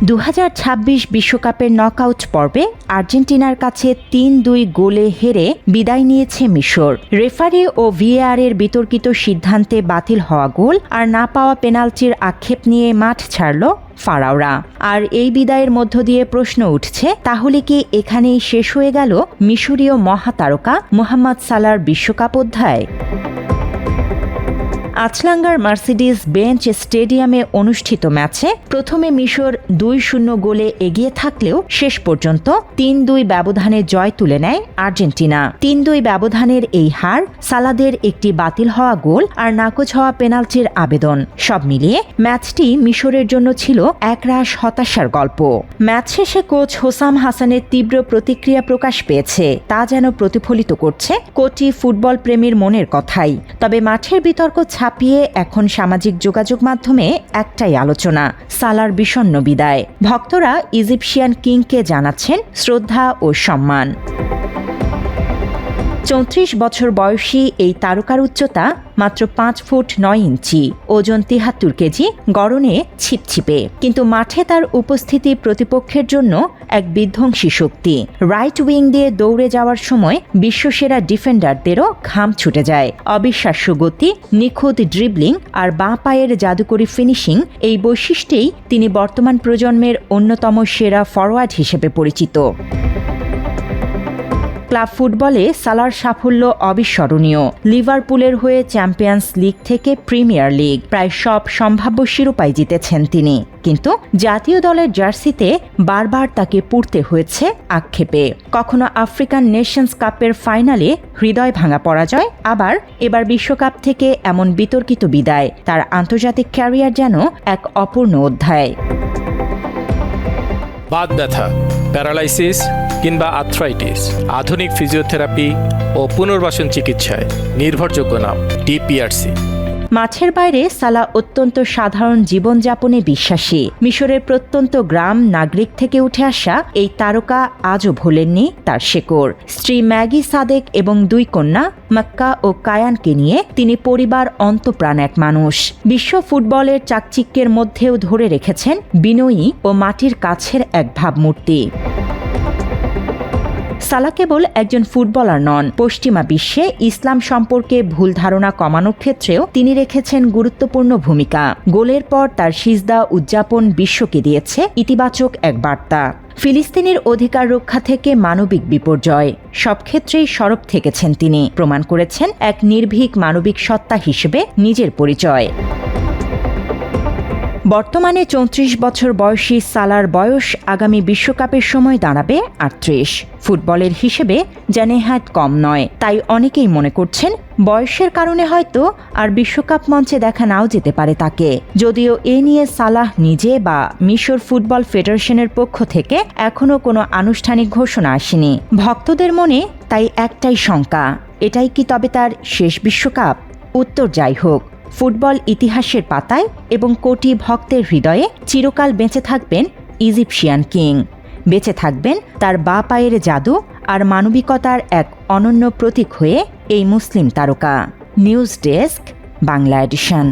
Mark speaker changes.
Speaker 1: 2026 বিশ্বকাপের নকআউট পর্বে আর্জেন্টিনার কাছে ৩-২ গোলে হেরে বিদায় নিয়েছে মিশর। রেফারি ও ভিএআরের বিতর্কিত সিদ্ধান্তে বাতিল হওয়া গোল আর না পাওয়া পেনাল্টির আক্ষেপ নিয়ে মাঠ ছাড়ল ফারাওরা। আর এই বিদায়ের মধ্য দিয়ে প্রশ্ন উঠছে, তাহলে কি এখানেই শেষ হয়ে গেল মিশরীয় মহাতারকা মোহাম্মদ সালাহর বিশ্বকাপ অধ্যায়? আচলাঙ্গার মার্সিডিজ বেঞ্চ স্টেডিয়ামে অনুষ্ঠিত ম্যাচে প্রথমে মিশর ২-০ গোলে এগিয়ে থাকলেও শেষ পর্যন্ত ৩-২ ব্যবধানে জয় তুলে নেয় আর্জেন্টিনা। ৩-২ ব্যবধানের এই হার, সালাদের একটি বাতিল হওয়া গোল আর নাকচ হওয়া পেনাল্টির আবেদন, সব মিলিয়ে ম্যাচটি মিশরের জন্য ছিল একরাশ হতাশার গল্প। ম্যাচ শেষে কোচ হোসাম হাসানের তীব্র প্রতিক্রিয়া প্রকাশ পেয়েছে, তা যেন প্রতিফলিত করছে কোটি ফুটবল প্রেমীর মনের কথাই। তবে মাঠের বিতর্ক ছাপিয়ে এখন সামাজিক যোগাযোগ মাধ্যমে একটাই আলোচনা, সালার বিষণ্ণ বিদায়। ভক্তরা ইজিপশিয়ান কিংকে জানাচ্ছেন শ্রদ্ধা ও সম্মান। ৩৪ বছর বয়সী এই তারকার উচ্চতা মাত্র ৫ ফুট ৯ ইঞ্চি, ওজন ৭৩ কেজি, গড়নে ছিপছিপে, কিন্তু মাঠে তার উপস্থিতি প্রতিপক্ষের জন্য এক বিধ্বংসী শক্তি। রাইট উইং দিয়ে দৌড়ে যাওয়ার সময় বিশ্বসেরা ডিফেন্ডারদেরও ঘাম ছুটে যায়। অবিশ্বাস্য গতি, নিখুঁত ড্রিবলিং আর বাঁ পায়ের জাদুকরী ফিনিশিং, এই বৈশিষ্ট্যেই তিনি বর্তমান প্রজন্মের অন্যতম সেরা ফরোয়ার্ড হিসেবে পরিচিত। ক্লাব ফুটবলে সালার সাফল্য অবিস্মরণীয়। লিভারপুলের হয়ে চ্যাম্পিয়ন্স লিগ থেকে প্রিমিয়ার লিগ, প্রায় সব সম্ভাব্য শিরোপাই জিতেছেন তিনি, কিন্তু জাতীয় দলের জার্সিতে বারবার তাকে পুড়তে হয়েছে আক্ষেপে। কখনো আফ্রিকান নেশনস কাপের ফাইনালে হৃদয় ভাঙা পরাজয়, আবার এবার বিশ্বকাপ থেকে এমন বিতর্কিত বিদায়। তার আন্তর্জাতিক ক্যারিয়ার যেন এক অপূর্ণ অধ্যায়।
Speaker 2: বাত ব্যথা, প্যারালাইসিস কিংবা আর্থ্রাইটিস, আধুনিক ফিজিওথেরাপি ও পুনর্বাসন চিকিৎসায় নির্ভরযোগ্য নাম ডিপিআরসি।
Speaker 1: মাঠের বাইরে সালাহ অত্যন্ত সাধারণ জীবনযাপনে বিশ্বাসী। মিশরের প্রত্যন্ত গ্রাম নাগরিক থেকে উঠে আসা এই তারকা আজও ভোলেননি তার শেকড়। স্ত্রী ম্যাগি সাদেক এবং ২ কন্যা মক্কা ও কায়ানকে নিয়ে তিনি পরিবার অন্তপ্রাণ এক মানুষ। বিশ্ব ফুটবলের চাকচিক্যের মধ্যেও ধরে রেখেছেন বিনয়ী ও মাটির কাছের এক ভাবমূর্তি। সালাহ কেবল একজন ফুটবলার নন, পশ্চিমা বিশ্বে ইসলাম সম্পর্কে ভুল ধারণা কমানোর ক্ষেত্রেও তিনি রেখেছেন গুরুত্বপূর্ণ ভূমিকা। গোলের পর তার সিজদা উদযাপন বিশ্বকে দিয়েছে ইতিবাচক এক বার্তা। ফিলিস্তিনের অধিকার রক্ষা থেকে মানবিক বিপর্যয়, সব ক্ষেত্রেই সরব থেকেছেন তিনি, প্রমাণ করেছেন এক নির্ভীক মানবিক সত্তা হিসেবে নিজের পরিচয়। বর্তমানে ৩৪ বছর বয়সী সালার বয়স আগামী বিশ্বকাপের সময় দাঁড়াবে ৩৮। ফুটবলের হিসেবে যা নেহাত কম নয়। তাই অনেকেই মনে করছেন বয়সের কারণে হয়তো আর বিশ্বকাপ মঞ্চে দেখা নাও যেতে পারে তাকে। যদিও এ নিয়ে সালাহ নিজে বা মিশর ফুটবল ফেডারেশনের পক্ষ থেকে এখনও কোনো আনুষ্ঠানিক ঘোষণা আসেনি। ভক্তদের মনে তাই একটাই শঙ্কা, এটাই কি তবে তার শেষ বিশ্বকাপ? উত্তর যাই হোক, ফুটবল ইতিহাসের পাতায় এবং কোটি ভক্তের হৃদয়ে চিরকাল বেঁচে থাকবেন ইজিপশিয়ান কিং। বেঁচে থাকবেন তার বাঁ পায়ের জাদু আর মানবিকতার এক অনন্য প্রতীক হয়ে এই মুসলিম তারকা। News desk, Bangla addition.